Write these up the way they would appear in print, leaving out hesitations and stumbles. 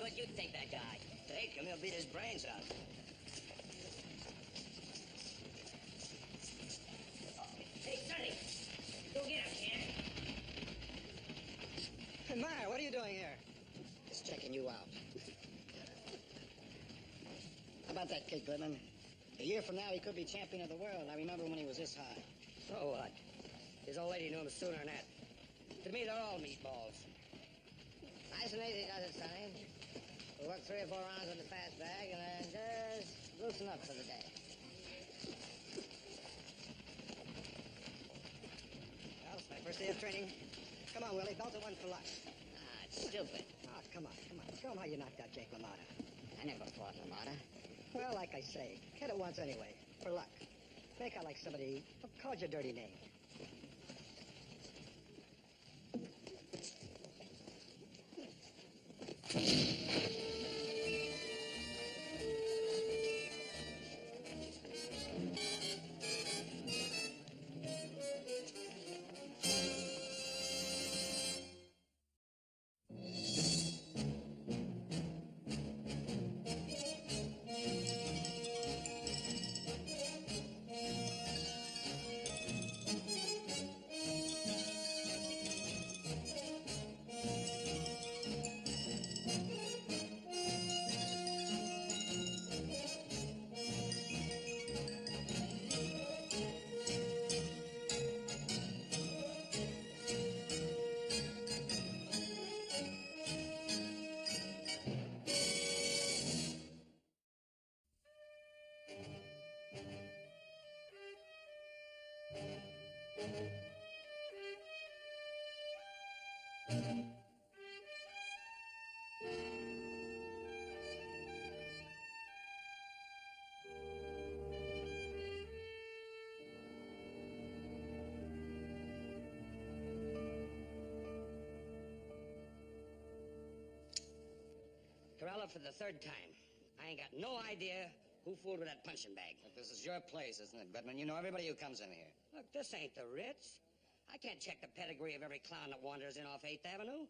good, you take that guy. Take him, he'll beat his brains out. Hey, Sonny, go get him, kid. Hey, Meyer, what are you doing here? Just checking you out. How about that kid, Goodman? A year from now, he could be champion of the world. I remember when he was this high. So what? His old lady knew him sooner than that. To me, they're all meatballs. Nice and easy does it, Sonny. We'll work 3 or 4 rounds on the fast bag and then just loosen up for the day. Well, it's my first day of training. Come on, Willie, belt a one for luck. Ah, it's stupid. Oh, come on. Show him how you knocked out Jake LaMotta. I never fought LaMotta. Well, like I say, hit it once anyway, for luck. Make out like somebody called you a dirty name. Corella, for the 3rd time. I ain't got no idea who fooled with that punching bag. Look, this is your place, isn't it, Goodman? You know everybody who comes in here. Look, this ain't the Ritz. I can't check the pedigree of every clown that wanders in off 8th Avenue.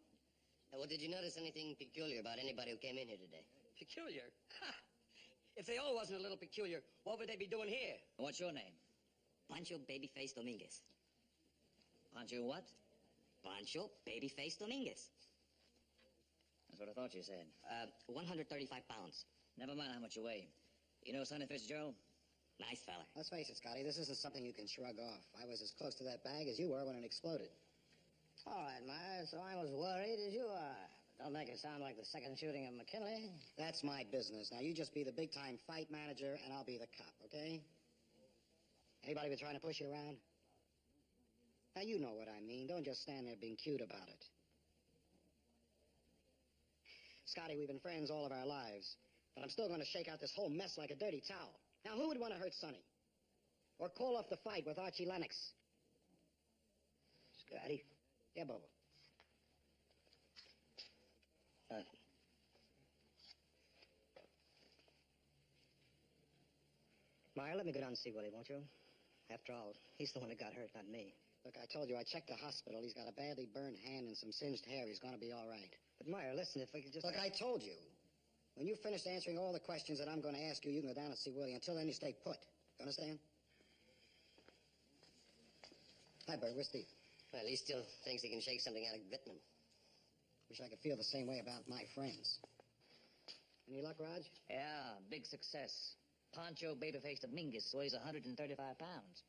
Well, did you notice anything peculiar about anybody who came in here today? Peculiar? Ha! If they all wasn't a little peculiar, what would they be doing here? What's your name? Pancho Babyface Dominguez. Pancho what? Pancho Babyface Dominguez. That's what I thought you said. 135 pounds. Never mind how much you weigh. You know Sonny Fitzgerald? Nice fella. Let's face it, Scotty, this isn't something you can shrug off. I was as close to that bag as you were when it exploded. All right, Myers, so I'm as worried as you are. Don't make it sound like the second shooting of McKinley. That's my business. Now, you just be the big-time fight manager, and I'll be the cop, okay? Anybody been trying to push you around? Now, you know what I mean. Don't just stand there being cute about it. Scotty, we've been friends all of our lives, but I'm still going to shake out this whole mess like a dirty towel. Now, who would want to hurt Sonny? Or call off the fight with Archie Lennox? Scotty? Yeah, Bobo. Meyer, let me go down and see Willie, won't you? After all, he's the one that got hurt, not me. Look, I told you, I checked the hospital. He's got a badly burned hand and some singed hair. He's going to be all right. But Meyer, listen, if we could just... Look, I told you. When you finish answering all the questions that I'm going to ask you, you can go down and see Willie. Until then, you stay put. You understand? Hi, Bert. Where's Steve? Well, he still thinks he can shake something out of Bittman. Wish I could feel the same way about my friends. Any luck, Raj? Yeah, big success. Pancho Babyface Dominguez weighs 135 pounds.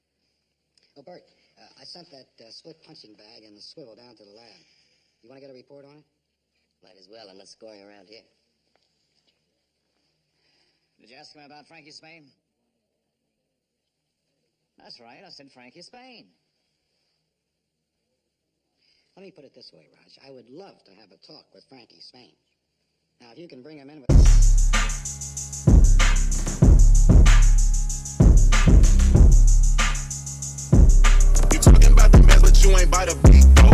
Oh, Bert, I sent that split punching bag and the swivel down to the lab. You want to get a report on it? Might as well, I'm not scoring around here. Did you ask him about Frankie Spain? That's right, I said Frankie Spain. Let me put it this way, Raj. I would love to have a talk with Frankie Spain. Now, if you can bring him in with... You talking about the mess, but you ain't by the beat, though.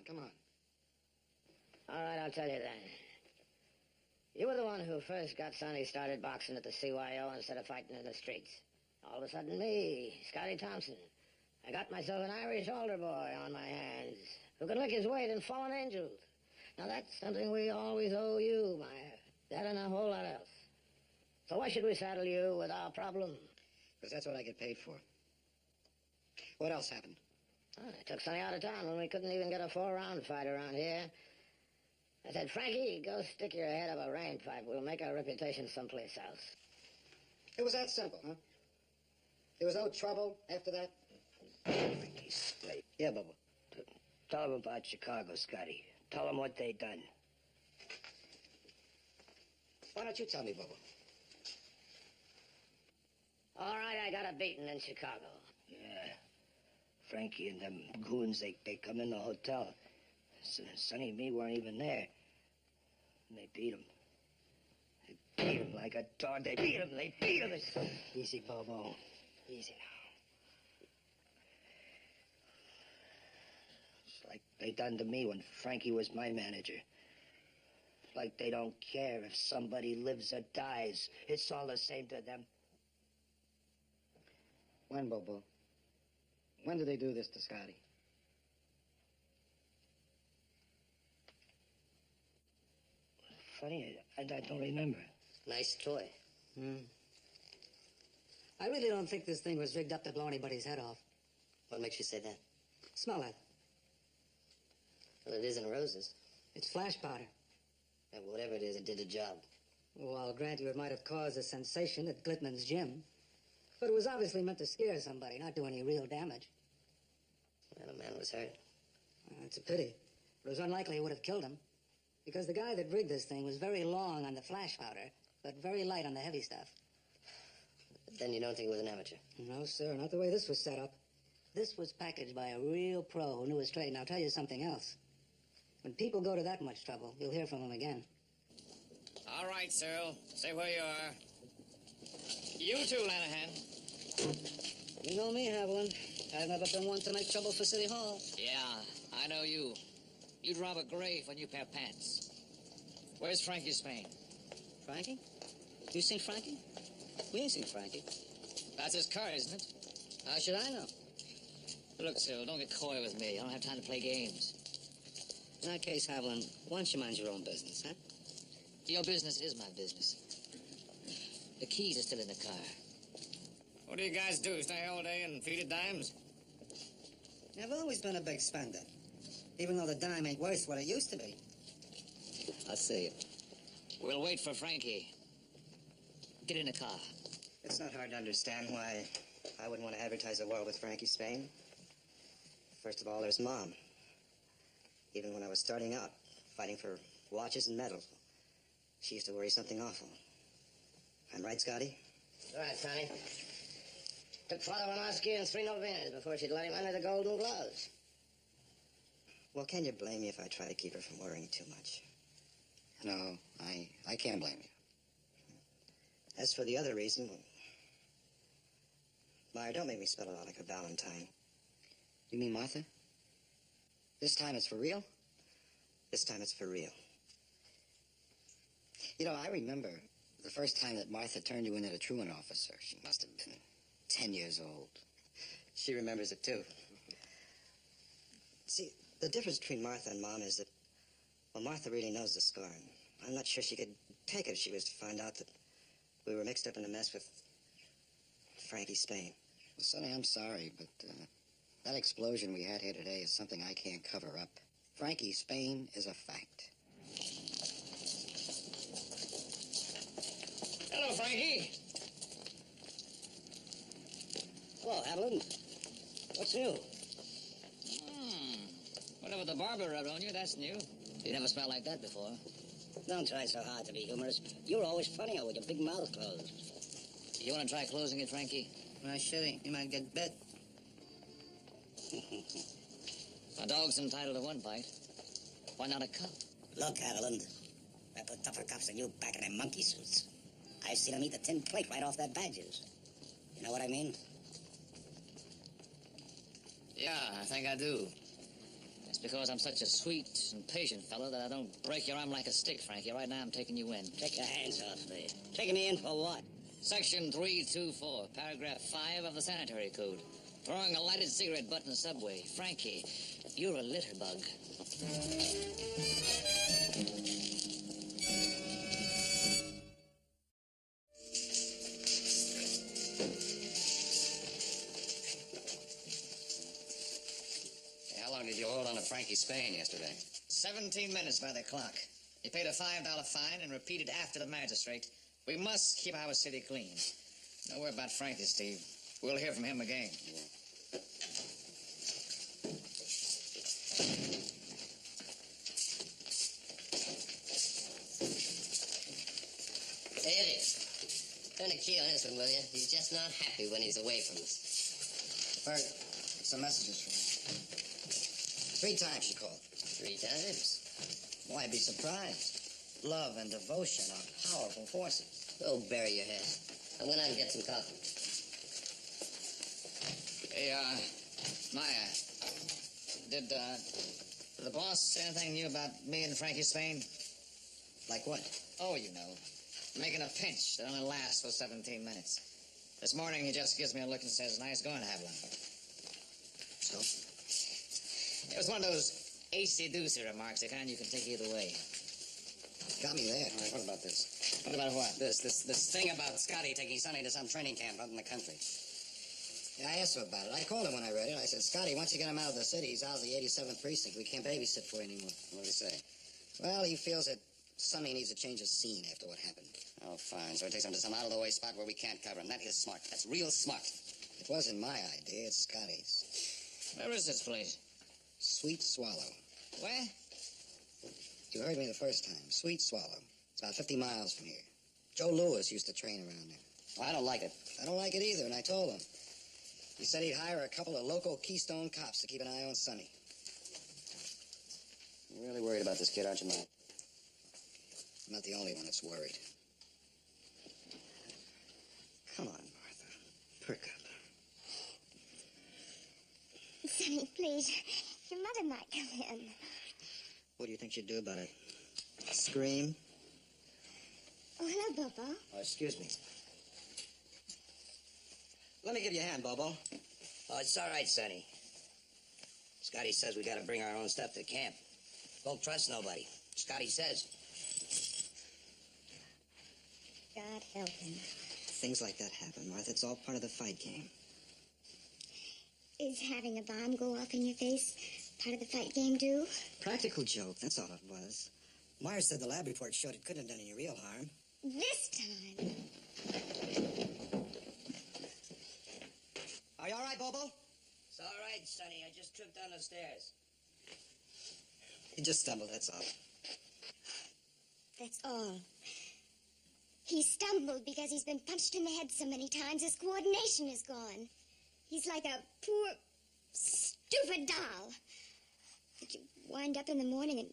come on. All right, I'll tell you then. You were the one who first got Sonny started boxing at the CYO instead of fighting in the streets. All of a sudden, me, Scotty Thompson, I got myself an Irish altar boy on my hands who could lick his weight in fallen angels. Now, that's something we always owe you, Meyer. That and a whole lot else. So why should we saddle you with our problem? Because that's what I get paid for. What else happened? Oh, I took Sonny out of town when we couldn't even get a 4-round fight around here. I said, Frankie, go stick your head up a rain pipe. We'll make our reputation someplace else. It was that simple, huh? There was no trouble after that? Yeah, Bubba. Tell them about Chicago, Scotty. Tell them what they done. Why don't you tell me, Bubba? All right, I got a beating in Chicago. Yeah. Frankie and them goons, they come in the hotel. Sonny and me weren't even there. And they beat him. They beat him like a dog. They beat him. Easy, Bobo. Easy now. It's like they done to me when Frankie was my manager. Like they don't care if somebody lives or dies. It's all the same to them. When, Bobo? When did they do this to Scotty? Funny, I don't remember. Nice toy. I really don't think this thing was rigged up to blow anybody's head off. What makes you say that? Smell it. Well, it isn't roses. It's flash powder. And whatever it is, it did the job. Well, I'll grant you it might have caused a sensation at Glitman's gym. But it was obviously meant to scare somebody, not do any real damage. Well, the man was hurt. It's a pity. It was unlikely it would have killed him. Because the guy that rigged this thing was very long on the flash powder, but very light on the heavy stuff. But then you don't think it was an amateur? No, sir, not the way this was set up. This was packaged by a real pro who knew his trade. And I'll tell you something else. When people go to that much trouble, you'll hear from them again. All right, Cyril. Stay where you are. You too, Lanahan. You know me, Haviland. I've never been one to make trouble for City Hall. Yeah, I know you. You'd rob a grave when you pair pants. Where's Frankie Spain? Frankie? You seen Frankie? We ain't seen Frankie. That's his car, isn't it? How should I know? Look, Cyril, don't get coy with me. I don't have time to play games. In that case, Haviland, why don't you mind your own business, huh? Your business is my business. The keys are still in the car. What do you guys do? Stay all day and feed it dimes? I've always been a big spender. Even though the dime ain't worth what it used to be. I'll see you. We'll wait for Frankie. Get in the car. It's not hard to understand why I wouldn't want to advertise a war with Frankie Spain. First of all, there's Mom. Even when I was starting out, fighting for watches and medals, she used to worry something awful. I'm right, Scotty? All right, Sonny. Took Father Wonoski and 3 novenas before she'd let him under the golden gloves. Well, can you blame me if I try to keep her from worrying too much? No, I can't blame you. As for the other reason, well, Meyer, don't make me spell it out like a Valentine. You mean Martha? This time it's for real? This time it's for real. You know, I remember the first time that Martha turned you in at a truant officer. She must have been 10 years old. She remembers it, too. See, the difference between Martha and Mom is that, well, Martha really knows the scar. And I'm not sure she could take it if she was to find out that we were mixed up in a mess with Frankie Spain. Well, Sonny, I'm sorry, but that explosion we had here today is something I can't cover up. Frankie Spain is a fact. Hello, Frankie. Hello, Haviland. What's new? Whatever the barber rubbed on you, that's new. You never smelled like that before. Don't try so hard to be humorous. You're always funnier with your big mouth closed. You want to try closing it, Frankie? Well, sure, you might get bit. A dog's entitled to one bite. Why not a cup? Look, Haviland. I put tougher cops than you back in them monkey suits. I've seen them eat the tin plate right off their badges. You know what I mean? Yeah, I think I do. It's because I'm such a sweet and patient fellow that I don't break your arm like a stick, Frankie. Right now I'm taking you in. Take your hands off me. Taking me in for what? Section 324, paragraph 5 of the sanitary code. Throwing a lighted cigarette butt in the subway. Frankie, you're a litter bug. How long did you hold on to Frankie Spain yesterday? 17 minutes by the clock. He paid a $5 fine and repeated after the magistrate, "We must keep our city clean." Don't worry about Frankie, Steve. We'll hear from him again. Yeah. There it is. Turn the key on this one, will you? He's just not happy when he's away from us. Bert, some messages for you. 3 times she called. 3 times? Why be surprised? Love and devotion are powerful forces. Go bury your head. I'm going out and get some coffee. Hey, Maya, did the boss say anything new about me and Frankie Spain? Like what? Oh, you know, making a pinch that only lasts for 17 minutes. This morning he just gives me a look and says, "Nice going, Haviland." So? It was one of those acey-deucey remarks, the kind you can take either way. Got me there. All right, what about this? What about what? This thing about Scotty taking Sonny to some training camp out in the country. Yeah, I asked him about it. I called him when I read it. I said, Scotty, once you get him out of the city, he's out of the 87th precinct. We can't babysit for you anymore. What did he say? Well, he feels that Sonny needs a change of scene after what happened. Oh, fine. So he takes him to some out-of-the-way spot where we can't cover him. That is smart. That's real smart. It wasn't my idea. It's Scotty's. Where is this place? Sweet Swallow. Where? You heard me the first time. Sweet Swallow. It's about 50 miles from here. Joe Lewis used to train around there. Well, I don't like it. I don't like it either, and I told him. He said he'd hire a couple of local Keystone cops to keep an eye on Sonny. You're really worried about this kid, aren't you, Mike? I'm not the only one that's worried. Come on, Martha. Perk up. Sonny, please. Your mother might come in. What do you think she'd do about it? Scream? Oh, hello, Bobo. Oh, excuse me. Let me give you a hand, Bobo. Oh, it's all right, Sonny. Scotty says we got to bring our own stuff to camp. Don't trust nobody. Scotty says. God help him. Things like that happen, Martha. It's all part of the fight game. Is having a bomb go off in your face part of the fight game, too? Practical joke, that's all it was. Myers said the lab report showed it couldn't have done any real harm. This time. Are you all right, Bobo? It's all right, Sonny. I just tripped down the stairs. He just stumbled, that's all. That's all. He stumbled because he's been punched in the head so many times his coordination is gone. He's like a poor, stupid doll that you wind up in the morning and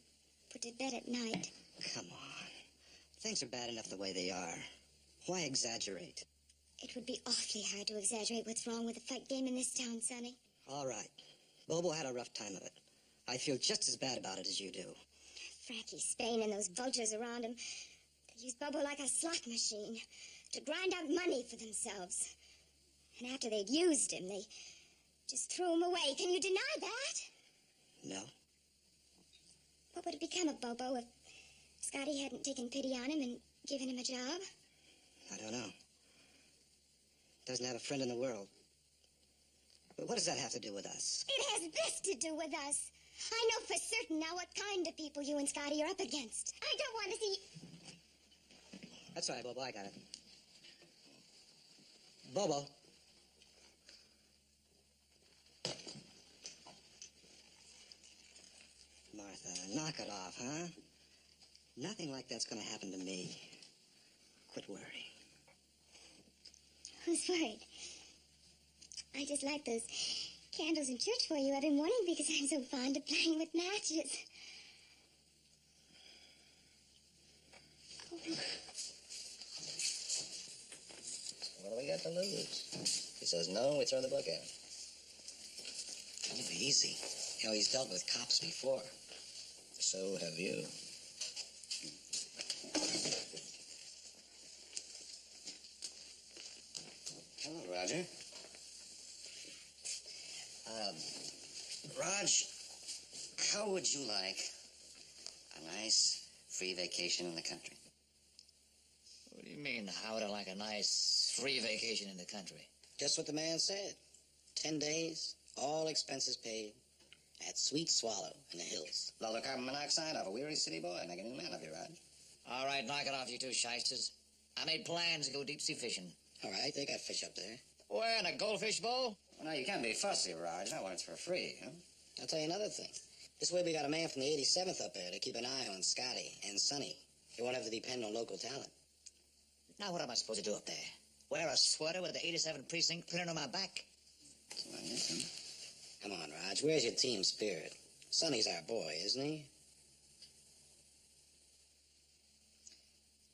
put to bed at night. Come on. Things are bad enough the way they are. Why exaggerate? It would be awfully hard to exaggerate what's wrong with the fight game in this town, Sonny. All right. Bobo had a rough time of it. I feel just as bad about it as you do. Frankie Spain and those vultures around him, they use Bobo like a slot machine to grind out money for themselves. And after they'd used him, they just threw him away. Can you deny that? No. What would have become of Bobo if Scotty hadn't taken pity on him and given him a job? I don't know. Doesn't have a friend in the world. But what does that have to do with us? It has this to do with us. I know for certain now what kind of people you and Scotty are up against. I don't want to see... That's all right, Bobo. I got it. Bobo. Martha, knock it off, huh? Nothing like that's going to happen to me. Quit worrying. Who's worried? I just light those candles in church for you every morning because I'm so fond of playing with matches. Oh. What do we got to lose? He says no, we throw the book at him. Oh, easy. You know, he's dealt with cops before. So have you. Hello, Roger. Raj, how would you like a nice free vacation in the country? What do you mean, how would I like a nice free vacation in the country? Just what the man said. 10 days, all expenses paid, at Sweet Swallow in the hills. Blow the carbon monoxide off a weary city boy. Make a new man of you, Raj. All right, knock it off, you two shysters. I made plans to go deep-sea fishing. All right, they got fish up there. Where, in a goldfish bowl? Well, now, you can't be fussy, Raj. Not when it's for free, huh? I'll tell you another thing. This way we got a man from the 87th up there to keep an eye on Scotty and Sonny. You won't have to depend on local talent. Now, what am I supposed to do up there? Wear a sweater with the 87 Precinct printed on my back? That's what I guess, huh? Come on, Raj, where's your team spirit? Sonny's our boy, isn't he?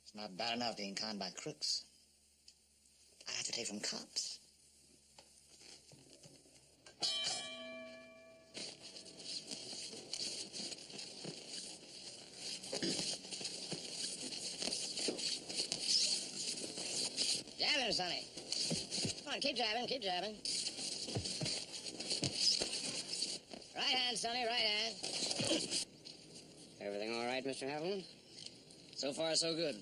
It's not bad enough being conned by crooks. I have to take from cops. Jabbing, Sonny. Come on, keep jabbing, keep jabbing. Right hand, Sonny, right hand. Everything all right, Mr. Haviland? So far, so good.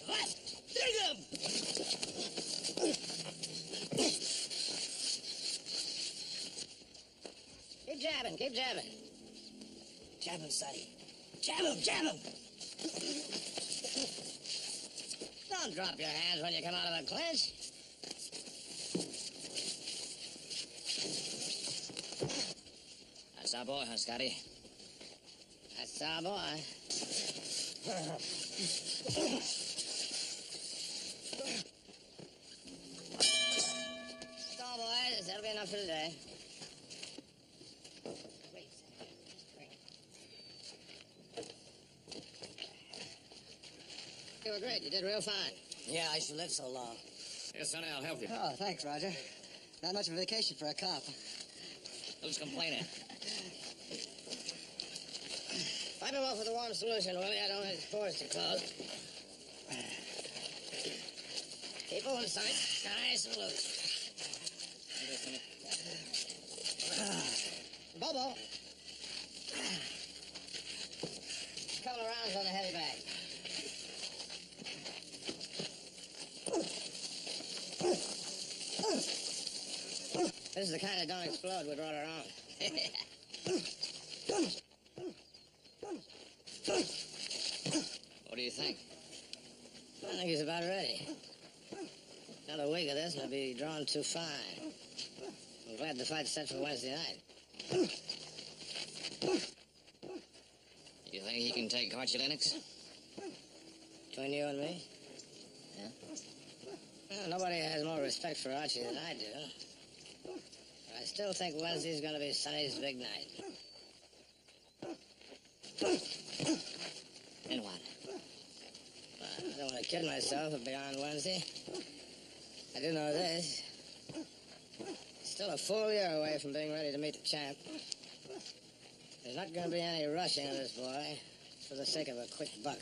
What? Dig him! Keep jabbing, keep jabbing. Jab him, Sonny. Jab him, jab him! Don't drop your hands when you come out of a clinch. That's our boy, huh, Scotty? That's our boy. So, boys, that'll be enough for today. You were great. You did real fine. Yeah, I should live so long. Yes, Sonny, I'll help you. Oh, thanks, Roger. Not much of a vacation for a cop. Who's complaining? Pipe him off with a warm solution, will you? I don't want his pores to close. Keep moving, Sonny. Nice and loose. Bobo. Couple of rounds on the heavy bag. This is the kind that don't explode with roller on. What do you think? I think he's about ready. Another week of this and he'll be drawn too fine. I'm glad the fight's set for Wednesday night. You think he can take Archie Lennox? Between you and me? Yeah? Well, nobody has more respect for Archie than I do. But I still think Wednesday's going to be Sonny's big night. And what? I don't want to kid myself beyond Wednesday. I do know this. Still a full year away from being ready to meet the champ. There's not going to be any rushing of this boy for the sake of a quick buck.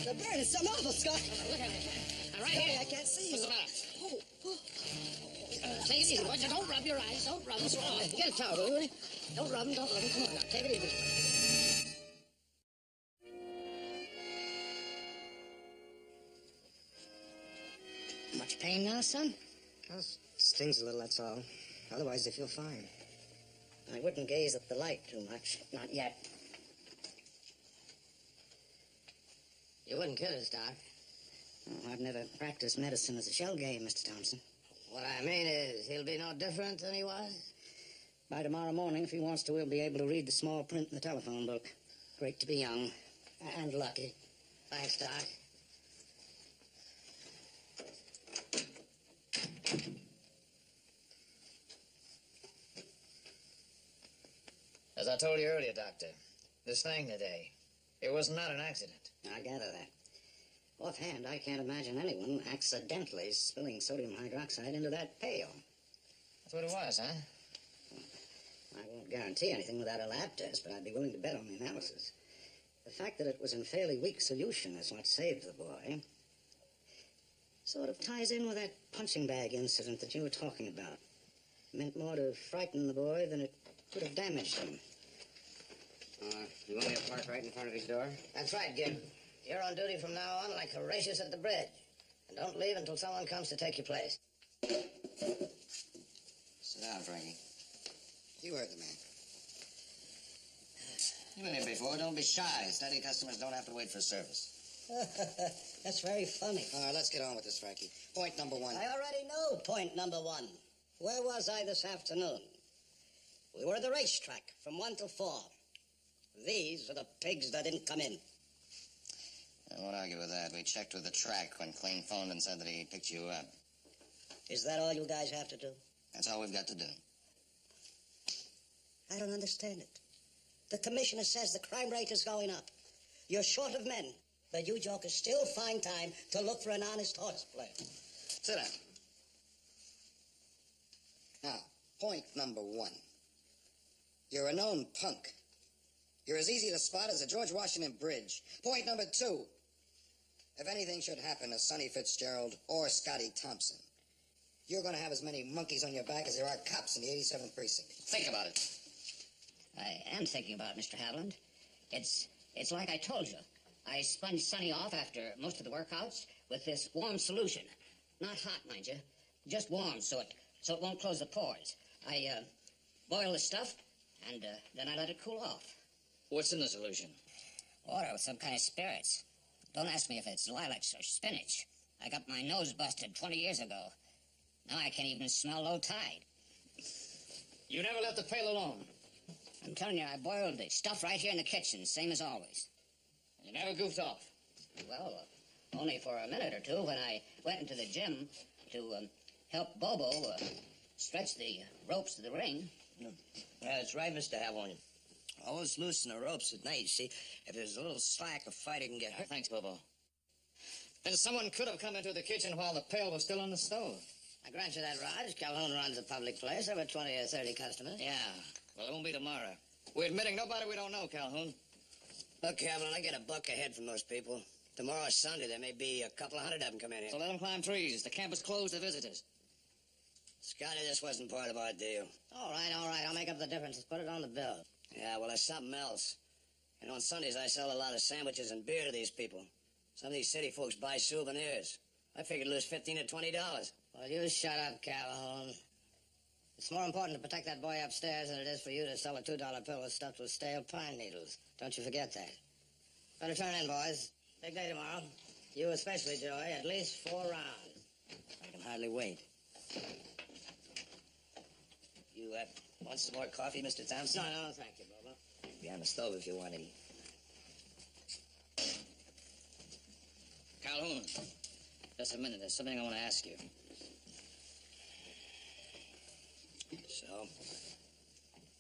The bird is something awful, Scott. Look at me. Right here. I can't see What's you. the matter? Take it easy, boys. Don't rub your eyes. Don't rub them. Swallow it. Get a towel, will you? Don't rub them. Don't rub them. Come on now. Take it easy. Much pain now, son? Stings a little, that's all. Otherwise, they feel fine. I wouldn't gaze at the light too much. Not yet. You wouldn't kill us, Doc. Oh, I've never practiced medicine as a shell game, Mr. Thompson. What I mean is, he'll be no different than he was. By tomorrow morning, if he wants to, we'll be able to read the small print in the telephone book. Great to be young. And lucky. Thanks, Doc. As I told you earlier, Doctor, this thing today, It was not an accident. I gather that. Offhand, I can't imagine anyone accidentally spilling sodium hydroxide into that pail. That's what it was, huh? I won't guarantee anything without a lab test, but I'd be willing to bet on the analysis. The fact that it was in fairly weak solution is what saved the boy. Sort of ties in with that punching bag incident that you were talking about. Meant more to frighten the boy than it could have damaged him. You want me to park right in front of his door? That's right, Gib. You're on duty from now on like Horatius at the bridge. And don't leave until someone comes to take your place. Sit down, Frankie. You heard the man. You've been here before. Don't be shy. Steady customers don't have to wait for service. That's very funny. All right, let's get on with this, Frankie. Point number one. I already know point number one. Where was I this afternoon? We were at the racetrack from 1 till 4. These are the pigs that didn't come in. I won't argue with that. We checked with the track when Clean phoned and said that he picked you up. Is that all you guys have to do? That's all we've got to do. I don't understand it. The commissioner says the crime rate is going up. You're short of men, but you jokers still find time to look for an honest horseplay. Sit down. Now, point number one. You're a known punk. You're as easy to spot as the George Washington Bridge. Point number two. If anything should happen to Sonny Fitzgerald or Scotty Thompson, you're going to have as many monkeys on your back as there are cops in the 87th Precinct. Think about it. I am thinking about it, Mr. Haviland. It's like I told you. I sponged Sonny off after most of the workouts with this warm solution. Not hot, mind you. Just warm, so it won't close the pores. I boil the stuff, and then I let it cool off. What's in the solution? Water with some kind of spirits. Don't ask me if it's lilacs or spinach. I got my nose busted 20 years ago. Now I can't even smell low tide. You never left the pail alone. I'm telling you, I boiled the stuff right here in the kitchen, same as always. You never goofed off. Well, only for a minute or two when I went into the gym to help Bobo stretch the ropes to the ring. That's right, Mr. Haviland. Always loosen the ropes at night, see? If there's a little slack, a fighter can get hurt. Thanks, Bobo. Then someone could have come into the kitchen while the pail was still on the stove. I grant you that, Raj. Calhoun runs a public place. There were 20 or 30 customers. Yeah. Well, it won't be tomorrow. We're admitting nobody we don't know, Calhoun. Look, Haviland, I get a buck ahead from most people. Tomorrow's Sunday. There may be a couple of hundred of them come in here. So let them climb trees. The camp is closed to visitors. Scotty, this wasn't part of our deal. All right. I'll make up the difference. Let's put it on the bill. Yeah, well, there's something else. You know, on Sundays I sell a lot of sandwiches and beer to these people. Some of these city folks buy souvenirs. I figured lose $15 to $20. Well, you shut up, Calhoun. It's more important to protect that boy upstairs than it is for you to sell a $2 pill stuffed with stale pine needles. Don't you forget that. Better turn in, boys. Big day tomorrow. You especially, Joey. At least 4 rounds. I can hardly wait. You want some more coffee, Mr. Thompson? No, thank you, Bobo. Be on the stove if you want any. Calhoun, just a minute. There's something I want to ask you. So?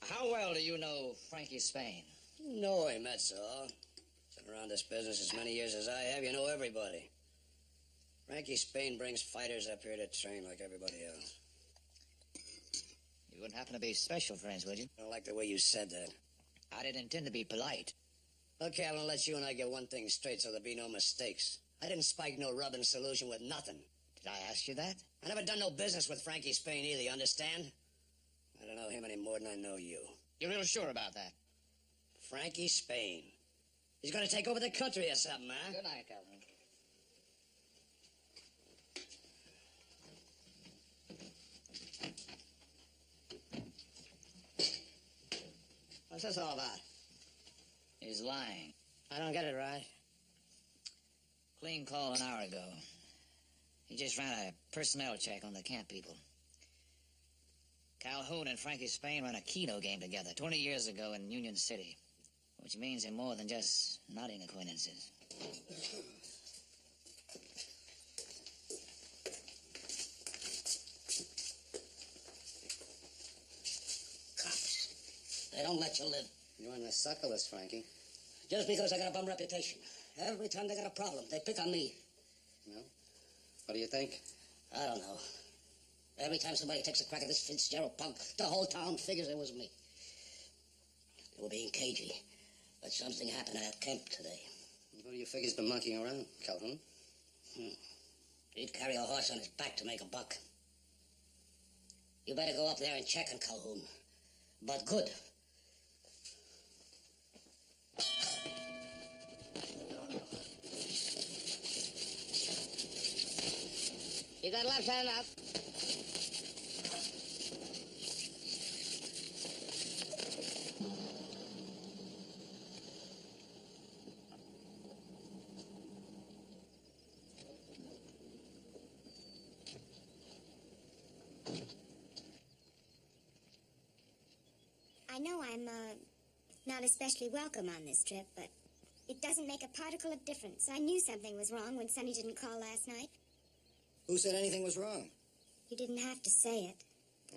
How well do you know Frankie Spain? Know him, that's all. Been around this business as many years as I have. You know everybody. Frankie Spain brings fighters up here to train like everybody else. You wouldn't happen to be special friends, would you? I don't like the way you said that. I didn't intend to be polite. Okay, I'm gonna let you and I get one thing straight so there'll be no mistakes. I didn't spike no rubbing solution with nothing. Did I ask you that? I never done no business with Frankie Spain either, you understand? I don't know him any more than I know you. You're real sure about that? Frankie Spain. He's gonna take over the country or something, huh? Good night, Calhoun. What's this all about? He's lying. I don't get it, Raj. Clean call an hour ago. He just ran a personnel check on the camp people. Calhoun and Frankie Spain ran a Keno game together 20 years ago in Union City, which means they're more than just nodding acquaintances. Cops. They don't let you live. You're in the suckless, Frankie. Just because I got a bum reputation. Every time they got a problem, they pick on me. Well, what do you think? I don't know. Every time somebody takes a crack at this Fitzgerald punk, the whole town figures it was me. They were being cagey, but something happened at camp today. Who do you figure's been monkeying around, Calhoun? He'd carry a horse on his back to make a buck. You better go up there and check on Calhoun. But good. You got left hand up. I know I'm, not especially welcome on this trip, but it doesn't make a particle of difference. I knew something was wrong when Sonny didn't call last night. Who said anything was wrong? You didn't have to say it.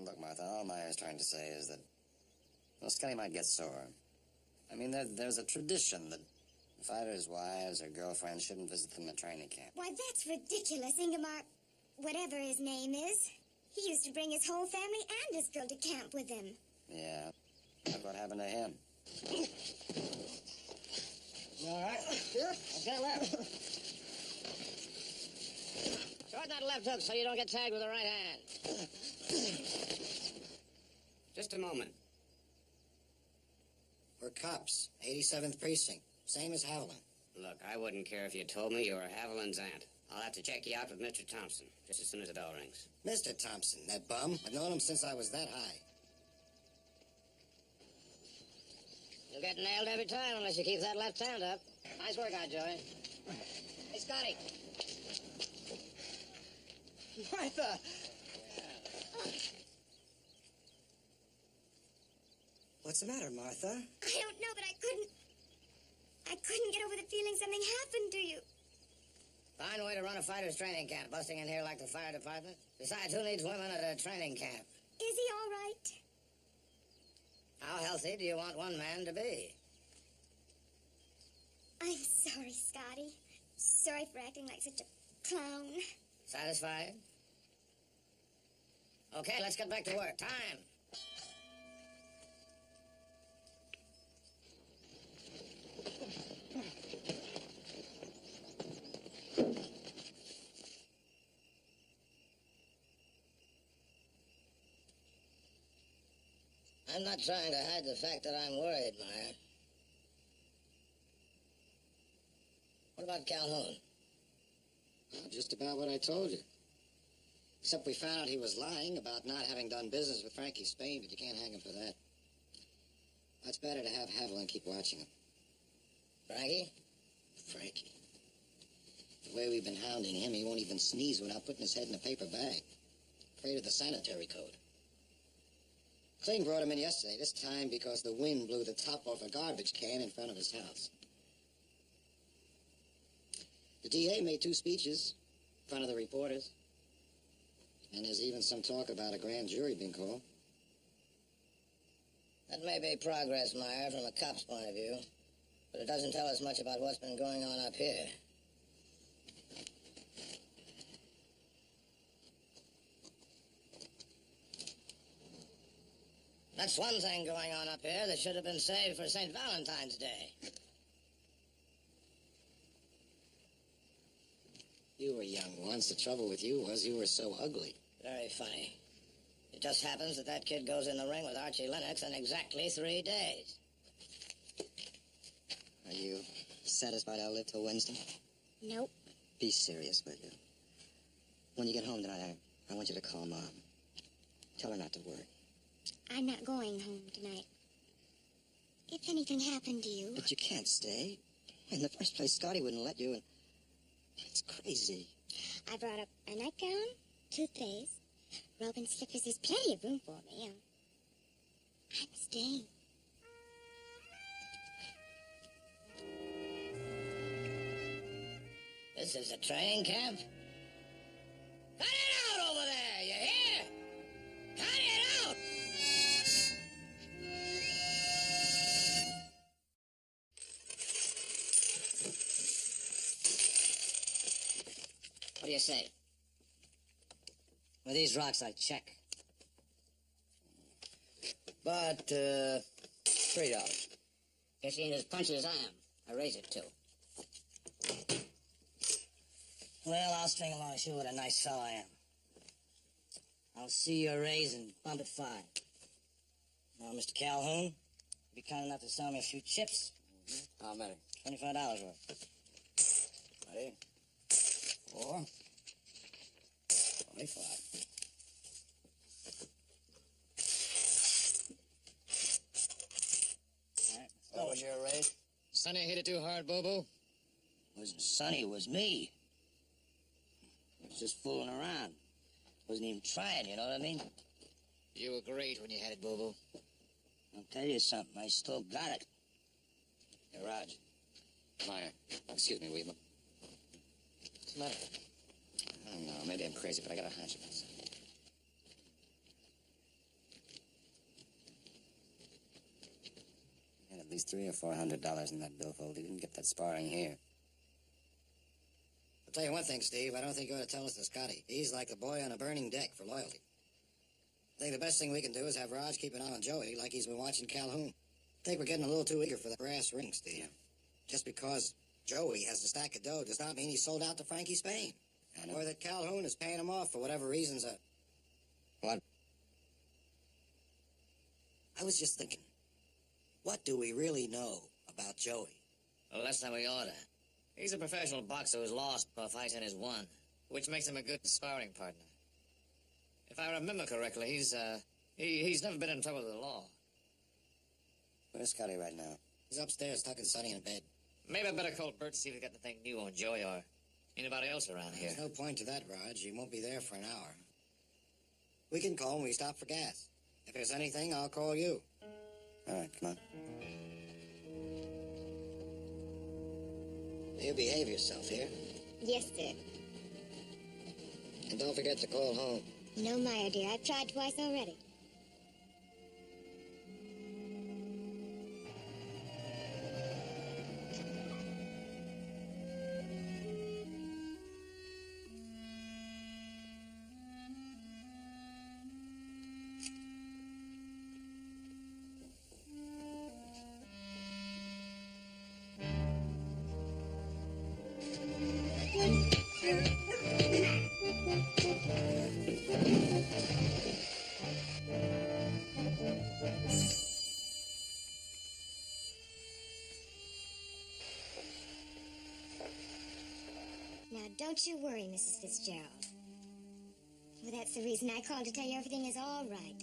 Look, Martha, all Meyer's trying to say is that, well, Scotty might get sore. I mean, there's a tradition that fighters' wives or girlfriends shouldn't visit them at training camp. Why, that's ridiculous. Ingemar, whatever his name is, he used to bring his whole family and his girl to camp with him. Yeah, that's what happened to him. All right. Here, okay, left. Short that left hook so you don't get tagged with the right hand. Just a moment. We're cops. 87th Precinct. Same as Howland. Look, I wouldn't care if you told me you were Haviland's aunt. I'll have to check you out with Mr. Thompson, just as soon as the bell rings. Mr. Thompson, that bum. I've known him since I was that high. You'll get nailed every time unless you keep that left hand up. Nice work out, Joey. Hey, Scotty. Martha! What's the matter, Martha? I don't know, but I couldn't get over the feeling something happened to you. Fine way to run a fighter's training camp, busting in here like the fire department. Besides, who needs women at a training camp? Is he all right? How healthy do you want one man to be? I'm sorry, Scotty. Sorry for acting like such a clown. Satisfied? Okay, let's get back to work. Time. I'm not trying to hide the fact that I'm worried, Meyer. What about Calhoun? Well, just about what I told you. Except we found out he was lying about not having done business with Frankie Spain, but you can't hang him for that. It's better to have Haviland keep watching him. Frankie? Frankie. The way we've been hounding him, he won't even sneeze without putting his head in a paper bag. Afraid of the sanitary code. Clayton brought him in yesterday, this time because the wind blew the top off a garbage can in front of his house. The DA made 2 speeches in front of the reporters. And there's even some talk about a grand jury being called. That may be progress, Meyer, from a cop's point of view. But it doesn't tell us much about what's been going on up here. That's one thing going on up here that should have been saved for St. Valentine's Day. You were young once. The trouble with you was you were so ugly. Very funny. It just happens that that kid goes in the ring with Archie Lennox in exactly 3 days. Are you satisfied I'll live till Wednesday? Nope. Be serious, will you? When you get home tonight, I want you to call Mom. Tell her not to worry. I'm not going home tonight. If anything happened to you... But you can't stay. In the first place, Scotty wouldn't let you, and it's crazy. I brought up a nightgown, toothpaste, robe and slippers. There's plenty of room for me. I'm staying. This is a training camp? Cut it out over there, you hear? Cut it out! What do you say? With these rocks, I check. But, $3. Guess you ain't as punchy as I am. I raise it, too. Well, I'll string along and show what a nice fellow I am. I'll see your raise and bump at 5. Now, Mr. Calhoun, be kind enough to sell me a few chips. How many? $25 worth. Ready? 4. 25. All right. What was your raise? Sonny hit it too hard, Bobo. Wasn't Sonny, it was me. I was just fooling around. Wasn't even trying, you know what I mean? You were great when you had it, Bobo. I'll tell you something, I still got it. Hey, Raj. Meyer. Excuse me, Weedman. What's the matter? I don't know. Maybe I'm crazy, but I got a hunch about something. He had at least $300 or $400 in that billfold. He didn't get that sparring here. I'll tell you one thing, Steve. I don't think you ought to tell us to Scotty. He's like the boy on a burning deck for loyalty. I think the best thing we can do is have Raj keep an eye on Joey like he's been watching Calhoun. I think we're getting a little too eager for the brass ring, Steve. Just because Joey has a stack of dough does not mean he's sold out to Frankie Spain. Or that Calhoun is paying him off for whatever reasons. What? I was just thinking, what do we really know about Joey? Well, that's how we oughta. He's a professional boxer who's lost while fighting has won, which makes him a good sparring partner. If I remember correctly, he's never been in trouble with the law. Where's Scotty right now? He's upstairs tucking Sonny in bed. Maybe I better call Bert to see if he's got anything new on Joey or anybody else around here. There's no point to that, Raj. He won't be there for an hour. We can call when we stop for gas. If there's anything, I'll call you. All right, come on. You behave yourself here. Yes, sir. And don't forget to call home. No, Meyer, dear. I've tried twice already. Now, don't you worry, Mrs. Fitzgerald. Well, that's the reason I called to tell you everything is all right.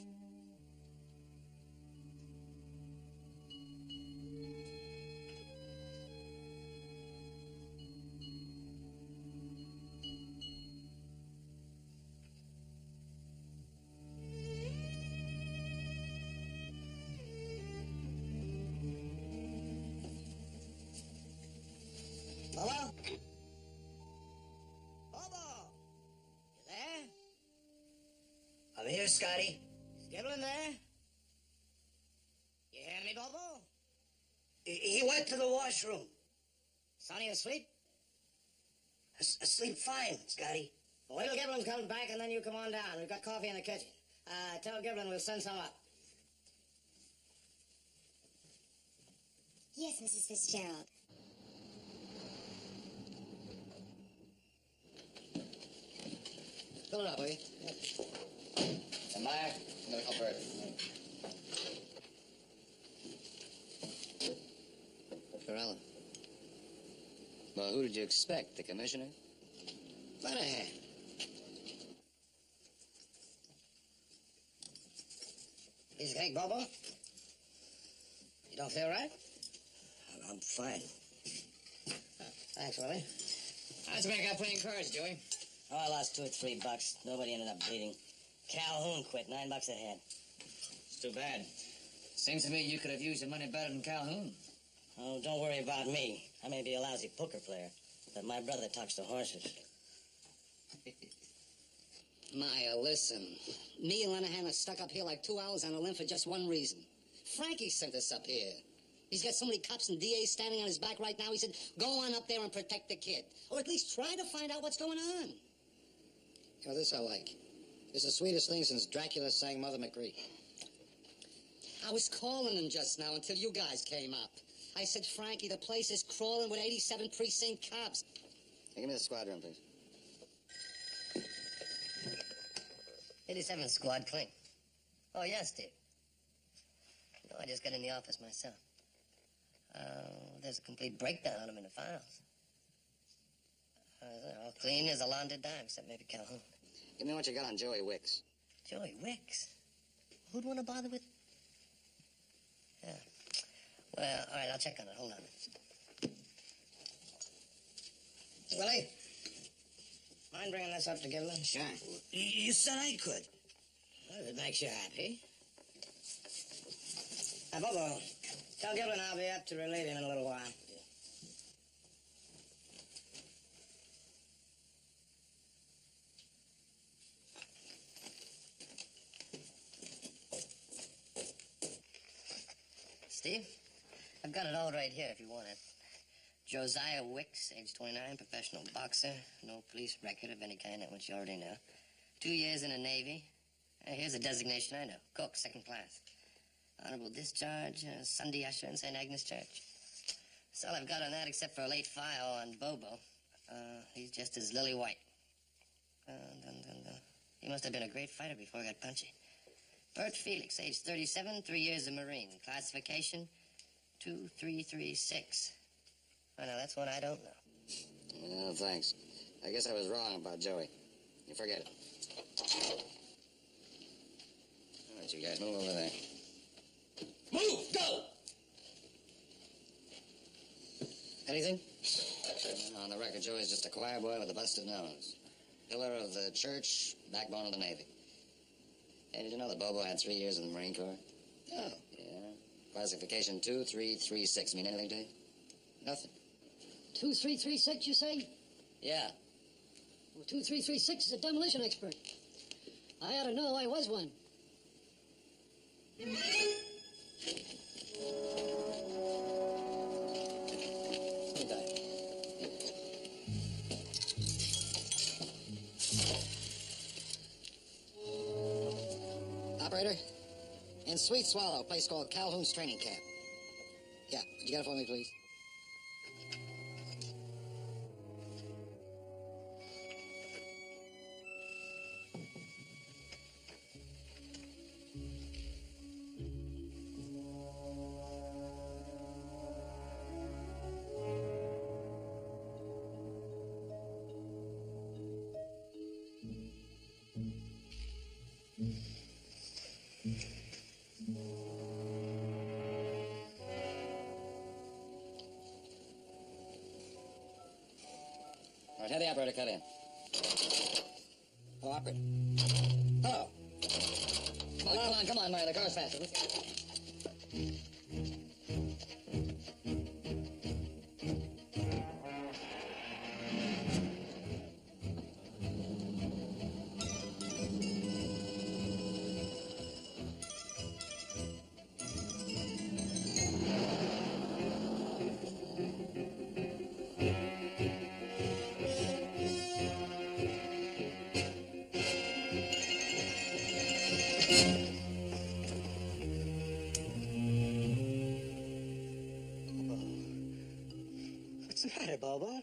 Hello? Bobo! You there? I'm here, Scotty. Is Giblin there? You hear me, Bobo? He went to the washroom. Sonny asleep? Asleep fine, Scotty. Well, wait till Giblin comes back and then you come on down. We've got coffee in the kitchen. Tell Giblin we'll send some up. Yes, Mrs. Fitzgerald. Fill it up, will you? And Meyer, I'm gonna call Bert. Corella. Well, who did you expect? The commissioner? Lenahan. Piece of cake, Bobo? You don't feel right? I'm fine. Thanks, Willie. How'd you make out playing cards, Joey? Oh, I lost $2 or $3. Nobody ended up bleeding. Calhoun quit, $9 a head. It's too bad. Seems to me you could have used your money better than Calhoun. Oh, don't worry about me. I may be a lousy poker player, but my brother talks to horses. Maya, listen. Me and Lenahan are stuck up here like 2 hours on a limb for just one reason. Frankie sent us up here. He's got so many cops and DAs standing on his back right now, he said, go on up there and protect the kid. Or at least try to find out what's going on. You know, this I like. It's the sweetest thing since Dracula sang Mother McCree. I was calling him just now until you guys came up. I said, Frankie, the place is crawling with 87 precinct cops. Hey, give me the squadron, please. 87 squad clean. Oh, yes, Steve. No, I just got in the office myself. There's a complete breakdown on them in the files. They're all clean as a laundered dime, except maybe Calhoun. Give me what you got on Joey Wicks. Joey Wicks? Who'd want to bother with... Yeah. Well, all right, I'll check on it. Hold on. Willie? Mind bringing this up to Giblin? Sure. You said I could. Well, if it makes you happy. Bobo, tell Giblin I'll be up to relieve him in a little while. Steve, I've got it all right here if you want it. Josiah Wicks, age 29, professional boxer. No police record of any kind, that one you already know. 2 years in the Navy. Here's a designation I know. Cook, second class. Honorable discharge, Sunday usher in St. Agnes Church. That's all I've got on that except for a late file on Bobo. He's just as lily white. He must have been a great fighter before he got punchy. Bert Felix, age 37, 3 years a Marine. Classification 2336. Oh, no, that's one I don't know. Oh, thanks. I guess I was wrong about Joey. You forget it. All right, you guys, move over there. Move! Go! Anything? On the record, Joey's just a choir boy with a busted nose. Pillar of the church, backbone of the Navy. Hey, did you know that Bobo had 3 years in the Marine Corps? Oh. Yeah. Classification 2336. Mean anything to you? Nothing. 2336, you say? Yeah. Well, 2336 is a demolition expert. I ought to know I was one. Operator? In Sweet Swallow, a place called Calhoun's Training Camp. Yeah, would you get it for me, please? All right, have the operator cut in. Hello, operator. Hello. Come on, Maya, the car's faster. Let's go. What's the matter, Bobo?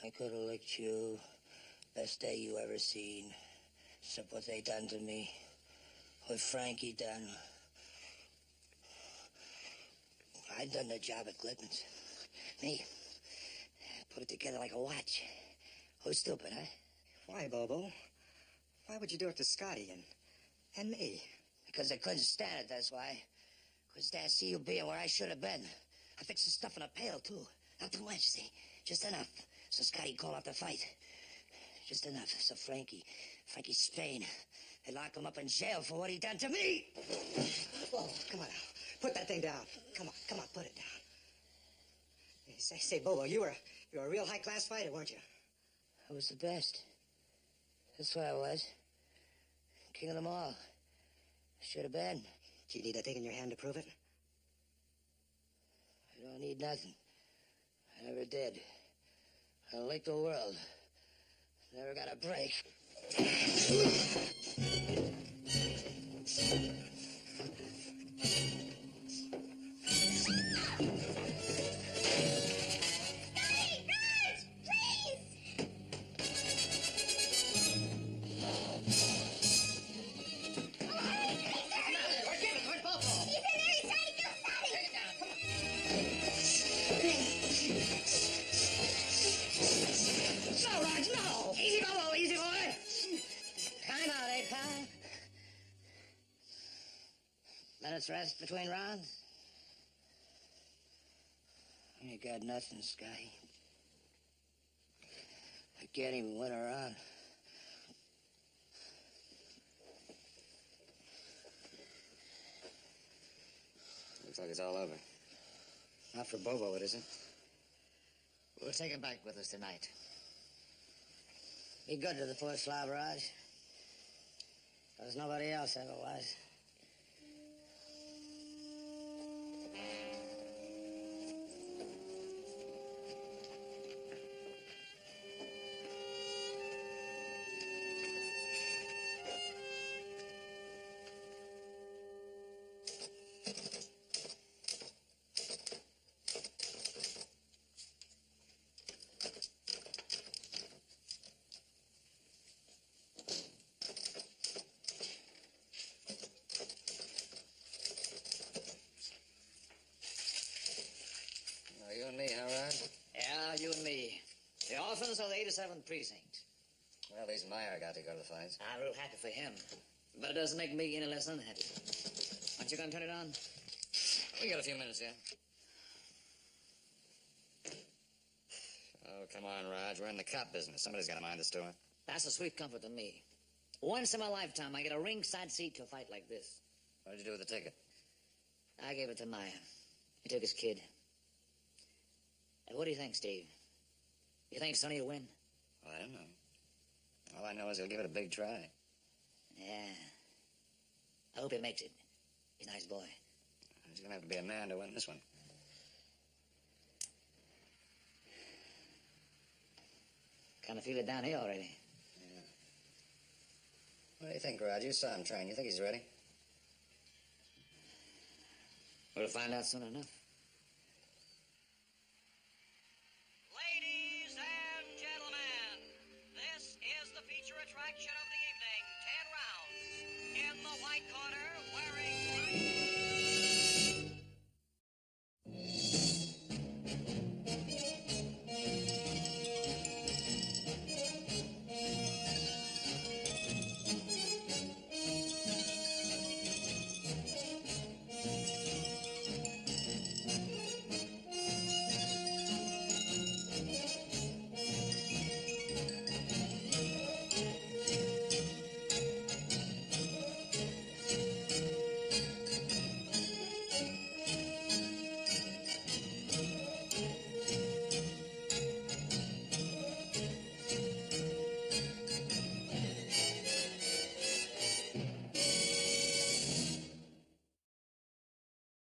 I could have licked you. Best day you ever seen. Except what they done to me. What Frankie done. I done the job at Glidman's. Me. Put it together like a watch. Who's stupid, huh? Why, Bobo? Why would you do it to Scotty and me? Because I couldn't stand it, that's why. Couldn't stand to see you being where I should have been. I fixed the stuff in a pail, too. Not too much, see? Just enough. So Scotty called off the fight. Just enough. So Frankie Spain, they lock him up in jail for what he done to me. Whoa, come on now. Put that thing down. Come on, put it down. Hey, say, Bobo, you were a real high-class fighter, weren't you? I was the best. That's what I was. King of them all. Should have been. Do you need that thing in your hand to prove it? I don't need nothing. I never did. I licked the world. Never got a break. No, Raj, no! Easy, Bobo, easy, boy. Time out, 8-5. Minutes rest between rounds. You got nothing, Scotty. I can't even win a round. Looks like it's all over. Not for Bobo, it isn't. We'll take him back with us tonight. Be good to the poor slob, Raj. Because nobody else ever was. You and me, huh, Raj? Yeah, you and me. The orphans of the 87th Precinct. Well, at least Meyer got to go to the fights. I'm real happy for him. But it doesn't make me any less unhappy. Aren't you going to turn it on? We got a few minutes yet. Oh, come on, Raj. We're in the cop business. Somebody's got to mind the store. That's a sweet comfort to me. Once in my lifetime, I get a ringside seat to a fight like this. What did you do with the ticket? I gave it to Meyer. He took his kid. What do you think, Steve? You think Sonny will win? Well, I don't know. All I know is he'll give it a big try. Yeah. I hope he makes it. He's a nice boy. He's going to have to be a man to win this one. Kind of feel it down here already. Yeah. What do you think, Raj? You saw him train. You think he's ready? We'll find out soon enough.